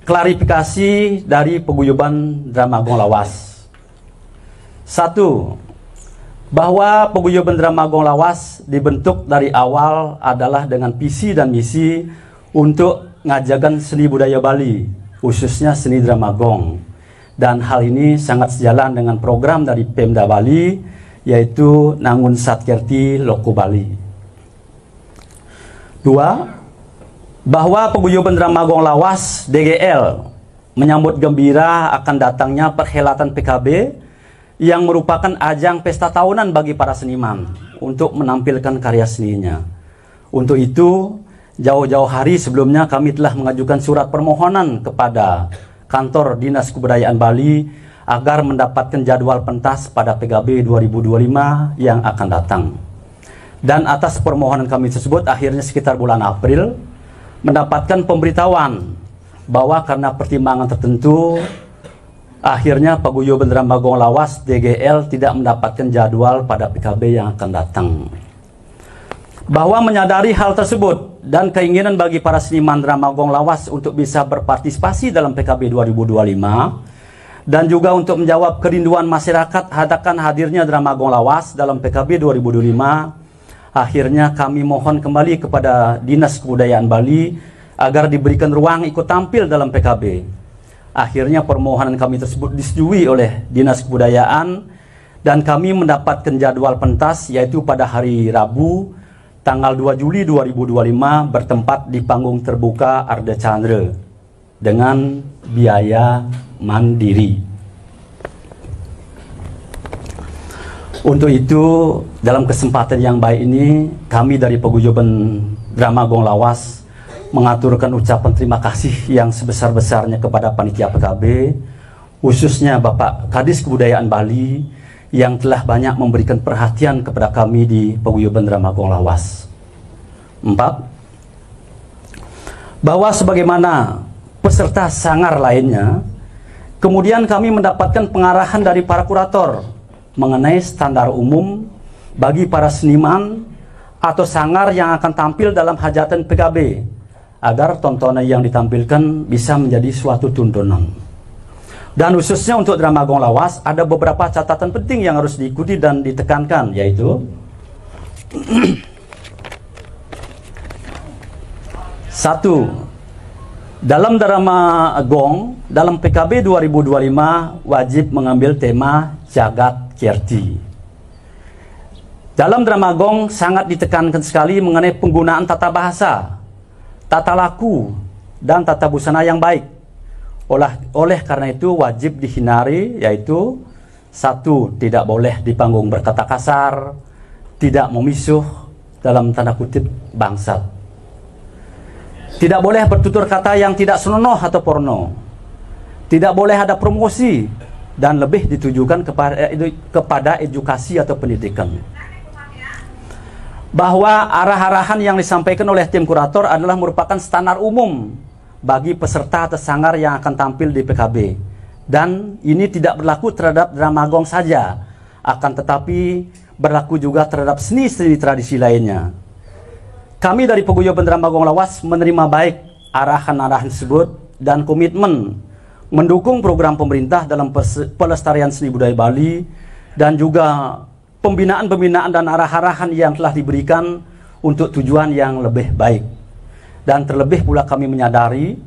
klarifikasi dari paguyuban Drama Gong Lawas. 1. Bahwa paguyuban Drama Gong Lawas dibentuk dari awal adalah dengan visi dan misi untuk ngajagan seni budaya Bali, khususnya seni drama gong. Dan hal ini sangat sejalan dengan program dari Pemda Bali, yaitu Nangun Satkerti Loko Bali. 2. Bahwa paguyuban Drama Gong Lawas DGL menyambut gembira akan datangnya perhelatan PKB yang merupakan ajang pesta tahunan bagi para seniman untuk menampilkan karya seninya. Untuk itu, jauh-jauh hari sebelumnya kami telah mengajukan surat permohonan kepada kantor Dinas Kebudayaan Bali agar mendapatkan jadwal pentas pada PKB 2025 yang akan datang. Dan atas permohonan kami tersebut akhirnya sekitar bulan April mendapatkan pemberitahuan bahwa karena pertimbangan tertentu akhirnya paguyuban Drama Gong Lawas DGL tidak mendapatkan jadwal pada PKB yang akan datang. Bahwa menyadari hal tersebut dan keinginan bagi para seniman Drama Gong Lawas untuk bisa berpartisipasi dalam PKB 2025 dan juga untuk menjawab kerinduan masyarakat akan hadirnya Drama Gong Lawas dalam PKB 2025, akhirnya kami mohon kembali kepada Dinas Kebudayaan Bali agar diberikan ruang ikut tampil dalam PKB. Akhirnya permohonan kami tersebut disetujui oleh Dinas Kebudayaan dan kami mendapatkan jadwal pentas yaitu pada hari Rabu tanggal 2 Juli 2025 bertempat di panggung terbuka Arda Chandra dengan biaya mandiri. Untuk itu, dalam kesempatan yang baik ini, kami dari paguyuban Drama Gong Lawas mengaturkan ucapan terima kasih yang sebesar-besarnya kepada panitia PKB, khususnya Bapak Kadis Kebudayaan Bali yang telah banyak memberikan perhatian kepada kami di paguyuban Drama Gong Lawas. 4. Bahwa sebagaimana peserta sangar lainnya, kemudian kami mendapatkan pengarahan dari para kurator mengenai standar umum bagi para seniman atau sangar yang akan tampil dalam hajatan PKB agar tontonan yang ditampilkan bisa menjadi suatu tuntunan. Dan khususnya untuk Drama Gong Lawas ada beberapa catatan penting yang harus diikuti dan ditekankan, yaitu 1. Dalam drama gong dalam PKB 2025 wajib mengambil tema Jagat Kirti. Dalam drama gong sangat ditekankan sekali mengenai penggunaan tata bahasa, tata laku, dan tata busana yang baik. Oleh karena itu wajib dihindari, yaitu 1. Tidak boleh di panggung berkata kasar, tidak memisuh dalam tanda kutip bangsat. Tidak boleh bertutur kata yang tidak senonoh atau porno. Tidak boleh ada promosi dan lebih ditujukan kepada edukasi atau pendidikan. Bahwa arah-arahan yang disampaikan oleh tim kurator adalah merupakan standar umum bagi peserta atau sangar yang akan tampil di PKB. Dan ini tidak berlaku terhadap drama gong saja, akan tetapi berlaku juga terhadap seni-seni tradisi lainnya. Kami dari paguyuban Drama Gong Lawas menerima baik arahan-arahan tersebut dan komitmen mendukung program pemerintah dalam pelestarian seni budaya Bali dan juga pembinaan-pembinaan dan arah-arahan yang telah diberikan untuk tujuan yang lebih baik. Dan terlebih pula kami menyadari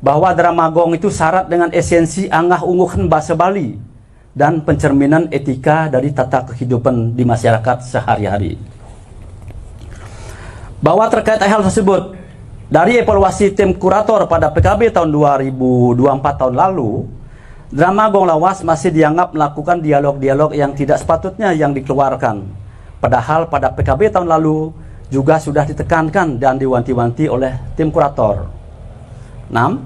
bahwa drama gong itu syarat dengan esensi anggah-ungguhan bahasa Bali dan pencerminan etika dari tata kehidupan di masyarakat sehari-hari. Bahwa terkait hal tersebut, dari evaluasi tim kurator pada PKB tahun 2024 tahun lalu, Drama Gong Lawas masih dianggap melakukan dialog-dialog yang tidak sepatutnya yang dikeluarkan. Padahal pada PKB tahun lalu juga sudah ditekankan dan diwanti-wanti oleh tim kurator. 6.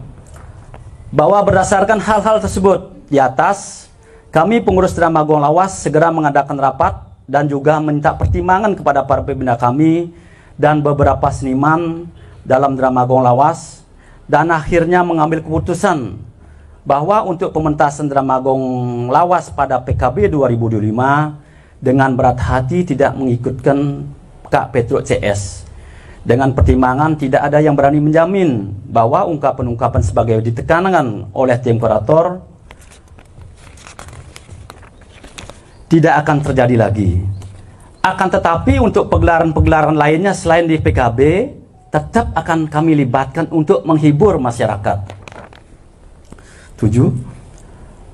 Bahwa berdasarkan hal-hal tersebut di atas, kami pengurus Drama Gong Lawas segera mengadakan rapat dan juga minta pertimbangan kepada para pembina kami dan beberapa seniman dalam Drama Gong Lawas, dan akhirnya mengambil keputusan bahwa untuk pementasan Drama Gong Lawas pada PKB 2025 dengan berat hati tidak mengikutkan Kak Petro CS Dengan pertimbangan tidak ada yang berani menjamin bahwa ungkapan-ungkapan sebagai ditekankan oleh tim kurator tidak akan terjadi lagi. Akan tetapi untuk pegelaran-pegelaran lainnya selain di PKB, tetap akan kami libatkan untuk menghibur masyarakat. 7.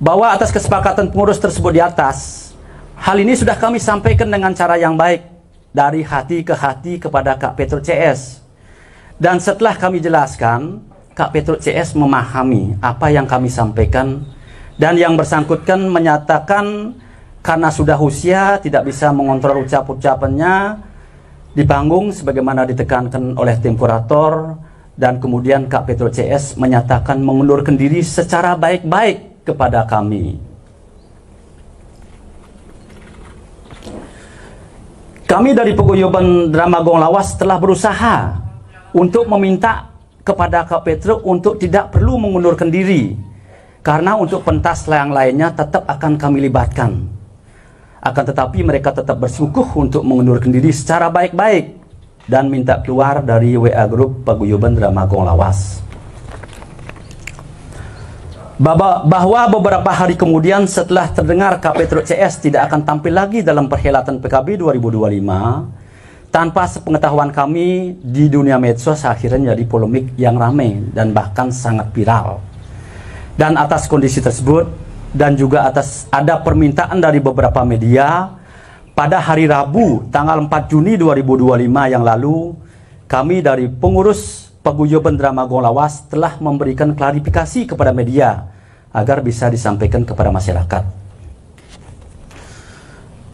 Bahwa atas kesepakatan pengurus tersebut di atas, hal ini sudah kami sampaikan dengan cara yang baik, dari hati ke hati kepada Kak Petruk CS. Dan setelah kami jelaskan, Kak Petruk CS memahami apa yang kami sampaikan, dan yang bersangkutan menyatakan karena sudah usia tidak bisa mengontrol ucapannya di panggung sebagaimana ditekankan oleh tim kurator, dan kemudian Kak Petruk CS menyatakan mengundurkan diri secara baik-baik kepada kami. Kami dari Paguyuban Dramagung Lawas telah berusaha untuk meminta kepada Kak Petruk untuk tidak perlu mengundurkan diri, karena untuk pentas yang lainnya tetap akan kami libatkan. Akan tetapi mereka tetap bersikukuh untuk mengundurkan diri secara baik-baik dan minta keluar dari WA Group Paguyuban Dramagung Lawas. Bahwa beberapa hari kemudian setelah terdengar Kak Petruk CS tidak akan tampil lagi dalam perhelatan PKB 2025, tanpa sepengetahuan kami di dunia medsos akhirnya jadi polemik yang ramai dan bahkan sangat viral. Dan atas kondisi tersebut dan juga atas ada permintaan dari beberapa media, pada hari Rabu tanggal 4 Juni 2025 yang lalu, kami dari pengurus Paguyuban Dramagung Lawas telah memberikan klarifikasi kepada media agar bisa disampaikan kepada masyarakat.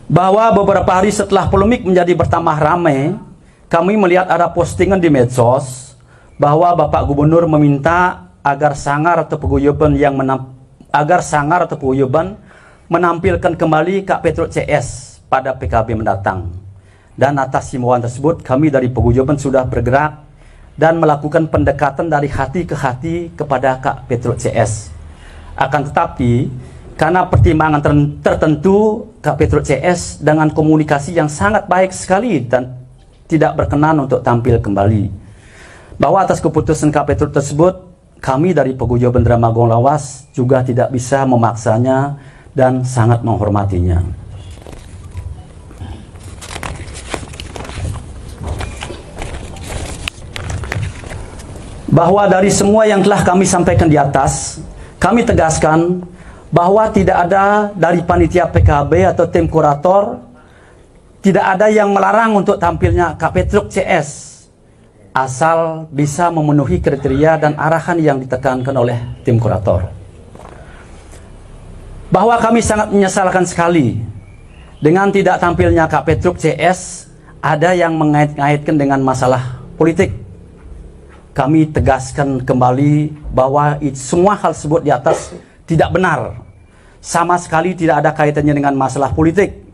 Bahwa beberapa hari setelah polemik menjadi bertambah ramai, kami melihat ada postingan di medsos bahwa Bapak Gubernur meminta agar Sanggar atau Paguyuban menampilkan kembali Kak Petruk CS pada PKB mendatang. Dan atas himbauan tersebut kami dari Paguyuban sudah bergerak dan melakukan pendekatan dari hati ke hati kepada Kak Petruk CS. Akan tetapi karena pertimbangan tertentu, Kak Petruk CS dengan komunikasi yang sangat baik sekali dan tidak berkenan untuk tampil kembali. Bahwa atas keputusan Kak Petruk tersebut, kami dari Paguyuban Dramagung Lawas juga tidak bisa memaksanya dan sangat menghormatinya. Bahwa dari semua yang telah kami sampaikan di atas, kami tegaskan bahwa tidak ada dari panitia PKB atau tim kurator, tidak ada yang melarang untuk tampilnya Kak Petruk CS, asal bisa memenuhi kriteria dan arahan yang ditekankan oleh tim kurator. Bahwa kami sangat menyesalkan sekali dengan tidak tampilnya Kak Petruk CS, ada yang mengait-ngaitkan dengan masalah politik. Kami tegaskan kembali bahwa semua hal tersebut di atas tidak benar. Sama sekali tidak ada kaitannya dengan masalah politik.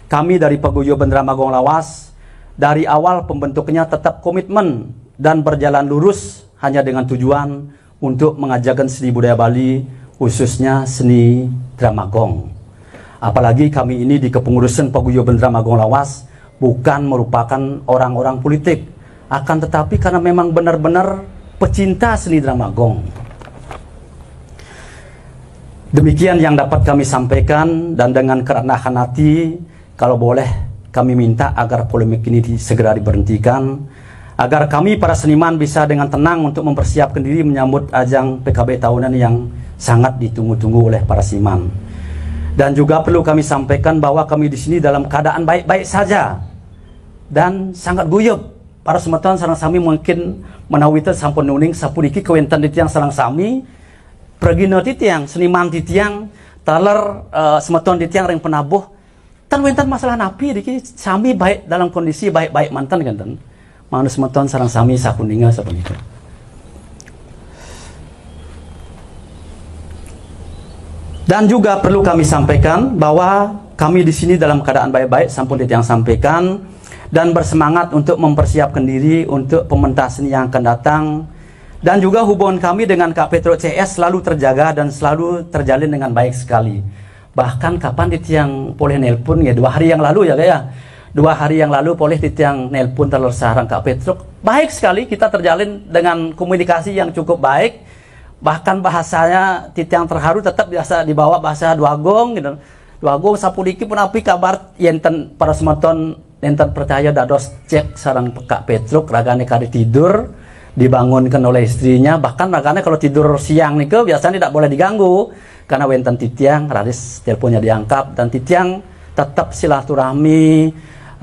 Kami dari Paguyuban Dramagung Lawas dari awal pembentuknya tetap komitmen dan berjalan lurus hanya dengan tujuan untuk mengajarkan seni budaya Bali, khususnya seni Dramagong. Apalagi kami ini di kepengurusan Paguyuban Dramagung Lawas bukan merupakan orang-orang politik, akan tetapi karena memang benar-benar pecinta seni Dramagong. Demikian yang dapat kami sampaikan, dan dengan kerendahan hati, kalau boleh kami minta agar polemik ini segera diberhentikan, agar kami para seniman bisa dengan tenang untuk mempersiapkan diri menyambut ajang PKB tahunan yang sangat ditunggu-tunggu oleh para seniman. Dan juga perlu kami sampaikan bahwa kami di sini dalam keadaan baik-baik saja dan sangat guyup. Para semeton sareng sami mungkin menawita sampun nuning sapuniki kewentan di tiang sareng sami pergina di tiang seniman di tiang taler semeton di tiang ring penabuh tan wentan masalah napi diki sami baik dalam kondisi baik-baik mantan ganten manus semeton sareng sami sakuninga sapunika. Dan juga perlu kami sampaikan bahwa kami di sini dalam keadaan baik-baik sampun di tiang sampaikan, dan bersemangat untuk mempersiapkan diri untuk pementasan yang akan datang. Dan juga hubungan kami dengan Kak Petruk CS selalu terjaga dan selalu terjalin dengan baik sekali. Bahkan kapan di tiang boleh nelpon ya 2 hari yang lalu ya, 2 hari yang lalu boleh titiang nelpon talar sarang Kak Petruk. Baik sekali, kita terjalin dengan komunikasi yang cukup baik. Bahkan bahasanya titiang terharu tetap biasa dibawa bahasa Duagong gitu. Duagong sapuliki pun api kabar yenten para semeton yenten percaya dados cek sarang Kak Petruk ragane kali tidur dibangunkan oleh istrinya. Bahkan ragane kalau tidur siang nih biasanya tidak boleh diganggu karena wenten titiang raris teleponnya diangkat dan titiang tetap silaturahmi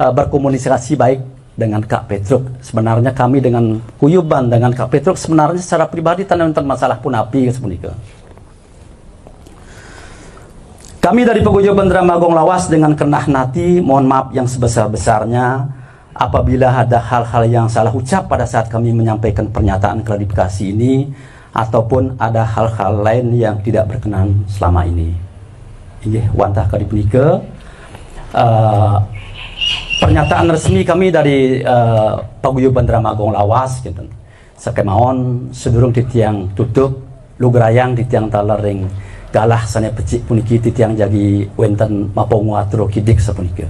berkomunikasi baik dengan Kak Petruk. Sebenarnya kami dengan kuyuban dengan Kak Petruk sebenarnya secara pribadi tanpa masalah pun api sebenarnya. Kami dari Paguyuban Dramagong Lawas dengan kenah hati mohon maaf yang sebesar-besarnya apabila ada hal-hal yang salah ucap pada saat kami menyampaikan pernyataan klarifikasi ini ataupun ada hal-hal lain yang tidak berkenan selama ini. Ini wantah kadipunika. Pernyataan resmi kami dari Paguyuban Dramagong Lawas gitu. Sakemaon sedurung titiang tutup lugrayang titiang talereng galah sana pecik puniki titiang jadi wenten mapongu atro kidik sapunika.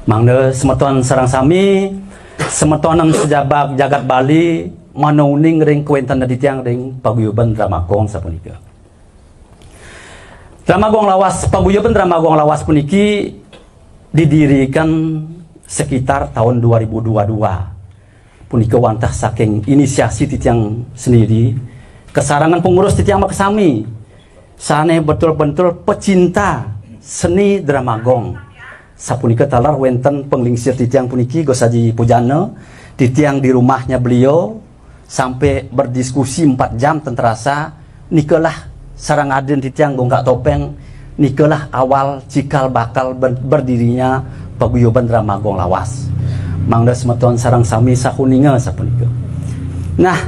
Mangde semeton sarang sami semetonan sejabak jagat Bali manauning ring kuentan titiang ring Paguyuban Dramagong sapunika. Dramagong Lawas Paguyuban Dramagong Lawas puniki didirikan sekitar tahun 2022. Punika wantah saking inisiasi titiang sendiri, kesarangan pengurus titiang makasami. Sane betul-betul pecinta seni Dramagong. Sapunika talar wenten penglingsir titiang puniki gosaji pujana, titiang di rumahnya beliau sampai berdiskusi 4 jam tenterasa. Nikalah sarang aden titiang bonggak topeng. Nikalah awal cikal bakal berdirinya Paguyuban Dramagong Lawas. Mangda semeton sarang sami sakuninga sapunika. Nah,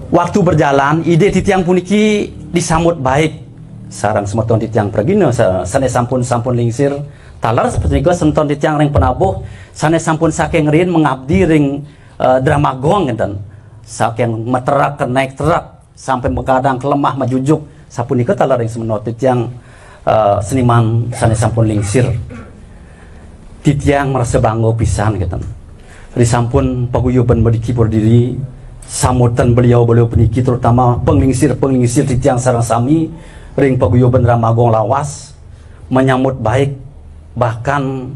waktu berjalan ide titiang puniki disambut baik. Sarang semeton titiang pergina sane sampun lingsir talar seperti itu senton titiang ring penabuh sane sampun saking rin mengabdi ring Dramagong dan saking meterak ke naik terak sampai begadang kelemah majujuk sapunika talar ring semenot titiang seniman sane sampun lingsir. Titiang merasa bangga pisan gitu. Di sampun Paguyuban berdiki berdiri sambutan beliau peniki terutama penglingsir titiang sarang sami ring Paguyuban Dramagong Lawas menyambut baik, bahkan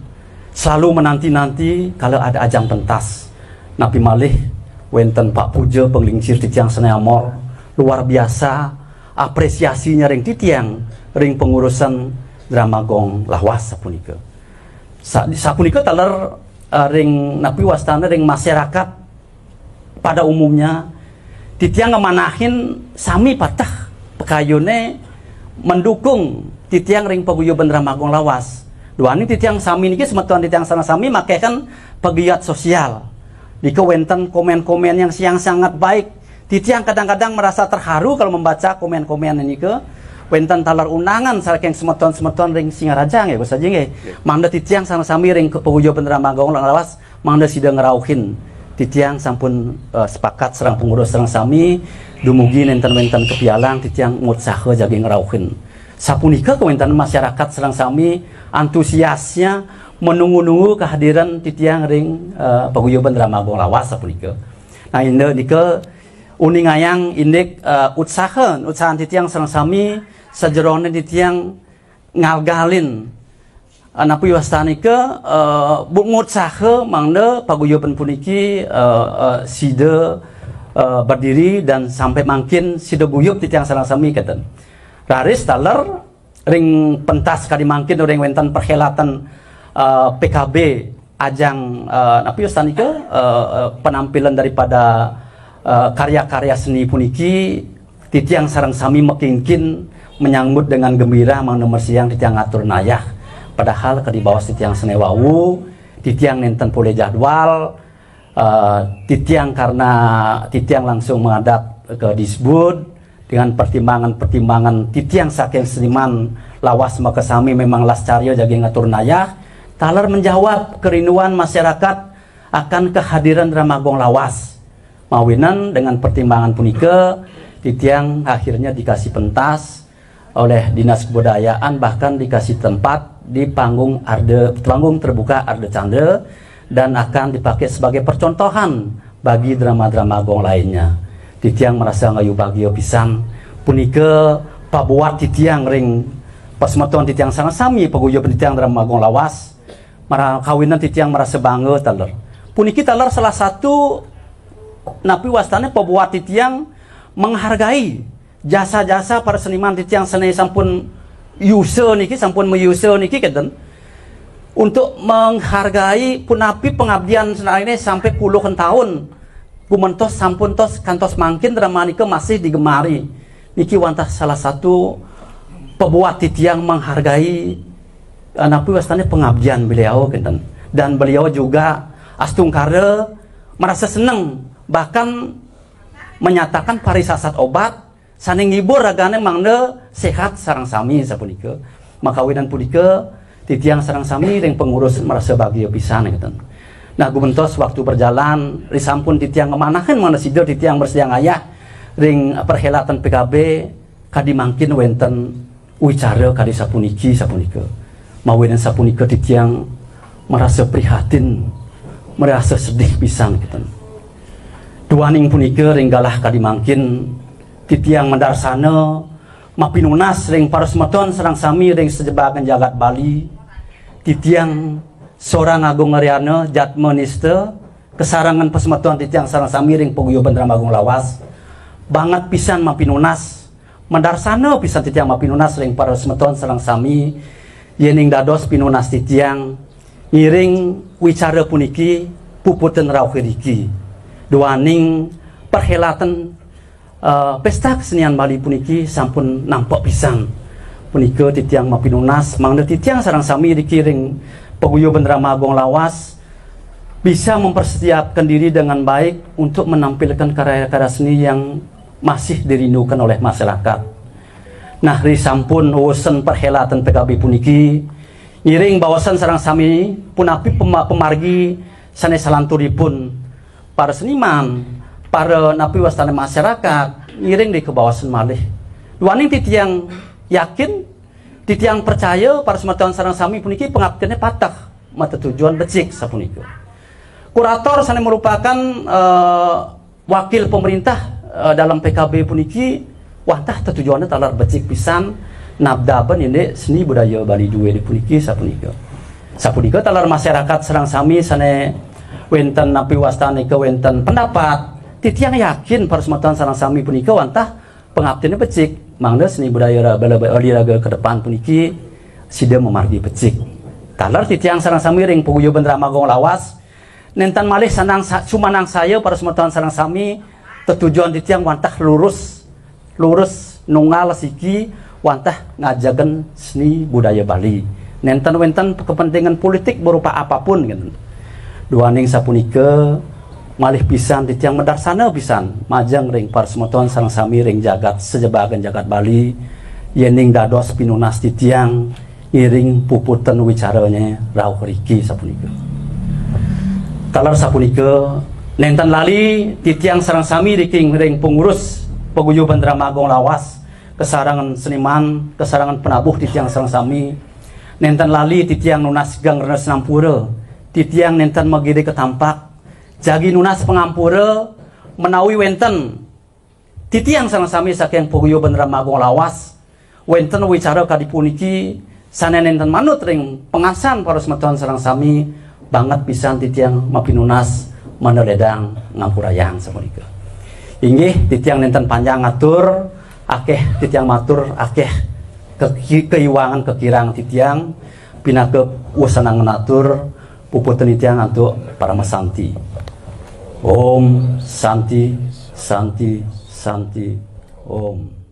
selalu menanti-nanti kalau ada ajang pentas. Napi malih wenten Pak Puja penglingsir titiang seneamor luar biasa apresiasinya ring titiang ring pengurusan Dramagong Lawas sapunika. Sapunika taler ring napi wastana ring masyarakat pada umumnya titiang ngemanahin sami patah pekayune mendukung titiang ring Paguyuban Dramagong Lawas. Duani titiang sami niki semetuan titiang sana sami make kan pegiat sosial. Dika wenten komen-komen yang sangat baik. Titiang kadang-kadang merasa terharu kalau membaca komen-komen ini ke wenten talar undangan saking semeton ring Singaraja nggih Gus Haji nggih. Mangda titiang sama sami ring Paguyuban Dramagong Lawas mangda sida ngerauhin. Titiang sampun sepakat serang pengurus serang sami dumugi nenten-wenten kepialang titiang ngutsahe jagi ngerauhin. Sapunika kewentan masyarakat serang sami antusiasnya menunggu-nunggu kehadiran titiang ring Paguyuban Dramagong Lawas sapunika. Nah ini nika uningayang indik usahaan titiang serang sami sajerone titiang ngalgalin napi wastanika ngutsahe mangda Paguyuban puniki sida berdiri dan sampai makin sida guyub titiang serang sami katen. Raris taler ring pentas kali mangkin ring wenten perhelatan PKB ajang napi wastanika penampilan daripada karya-karya seni puniki titiang sarang sami mekingkin menyambut dengan gembira mang nomor siang titiang ngatur nayah padahal ke di bawah titiang senewawu titiang nenten pole jadwal titiang karena titiang langsung menghadap ke disbud dengan pertimbangan titiang saking seniman Lawas makasami memang lascaryo jagi ngatur nayah talar menjawab kerinduan masyarakat akan kehadiran Dramagong Lawas mawinan dengan pertimbangan punika titiang akhirnya dikasih pentas oleh Dinas Kebudayaan bahkan dikasih tempat di panggung terbuka Arde Candra dan akan dipakai sebagai percontohan bagi drama-drama gong lainnya. Titiang merasa ngayu bagio pisan punika pabuat titiang ring pasmeton titiang sangat sami paguyup titiang drama gong lawas marah kawinan titiang merasa bangga taler. Puniki taler salah satu napi wastane pabuat titiang menghargai jasa-jasa para seniman titiang seni sampun user niki sampun meyuser niki keten untuk menghargai punapi pengabdian ini sampai puluhan tahun kumentos sampun tos kantos mangkin drama niki masih digemari niki wantah salah satu pebuat titiang menghargai napi wastane pengabdian beliau keten dan beliau juga astungkare merasa senang bahkan menyatakan parisasat obat saning ngibur ragane mangde sehat sarang sami sapunika makawinan punika titiang sarang sami ring pengurus merasa bahagia pisan gitu. Nah gumentos waktu berjalan risampun titiang ngemanahan mana sido titiang bersiang ayah ring perhelatan PKB kadimangkin wenten wicara kadi sapuniki sapunika mawinan sapunika titiang merasa prihatin merasa sedih pisan gitu. Duaning punika ring galah kadimangkin titiang mendarsana mapinunas ring para semeton serang sami ring sejebakan jagat Bali titiang seorang agung ngariana jatmeniste kesarangan pesemeton titiang sarang sami ring paguyuban drama agung lawas banget pisan mapinunas mendarsana pisan titiang mapinunas ring para semeton serang sami yening dados pinunas titiang ngiring wicara puniki puputan rauhiriki duaning perhelatan pesta kesenian Bali puniki sampun nampak pisan punika titiang mapinunas mangda titiang sarang sami dikiring paguyuban drama agung lawas bisa mempersiapkan diri dengan baik untuk menampilkan karya-karya seni yang masih dirindukan oleh masyarakat. Nah risampun urusan perhelatan PKB puniki ngiring bawasan sarang sami punapi pemargi sanes salanturipun para seniman para napi wastana masyarakat ngiring di kebawasan malih duaning titiang yakin titiang percaya para semeton sarang sami puniki pengabdiannya patah mata tujuan becik sapunika kurator sana merupakan wakil pemerintah dalam PKB puniki wantah tujuannya talar becik pisan nabdaban ini seni budaya Bali duwe di puniki sapunika talar masyarakat sarang sami sana wenten napi wastana ke wenten pendapat titiang yakin para semeton sarang sami punika wantah pengabdiannya becik mangda seni budaya bala-bala ke depan puniki sida memargi becik talar titiang sarang sami ring paguyuban drama agung lawas nentan malih sumanang saya para semeton sarang sami tetujuan titiang wantah lurus nunggal siki wantah ngajagen seni budaya Bali nentan wenten kepentingan politik berupa apapun gitu duaning sapunika malih pisan titiang mendarsana pisan majang ring para semeton sareng sami ring jagat sejebagan jagat Bali yening dados pinunas titiang ngiring puputan wicaranya rauh riki sapunika talar sapunika nenten lali titiang sareng sami diking ring pengurus paguyuban drama agung lawas kesarangan seniman kesarangan penabuh titiang sareng sami nenten lali titiang nunas gang renes nampura titiang nenten magiri ketampak jagi nunas pengampura menawi wenten titiang sareng sami saking paguyuban drama agung lawas wenten wicara kadipuniki sana nenten manut ring pengasan para semeton sareng sami banget pisan titiang mapinunas meneledang ngampurayang sapunika inggih titiang nenten panjang ngatur akeh titiang matur akeh keiwangan kekirang titiang pinake wasanang ngatur puputan titiang untuk para masanti. Om Santi Santi Santi Om.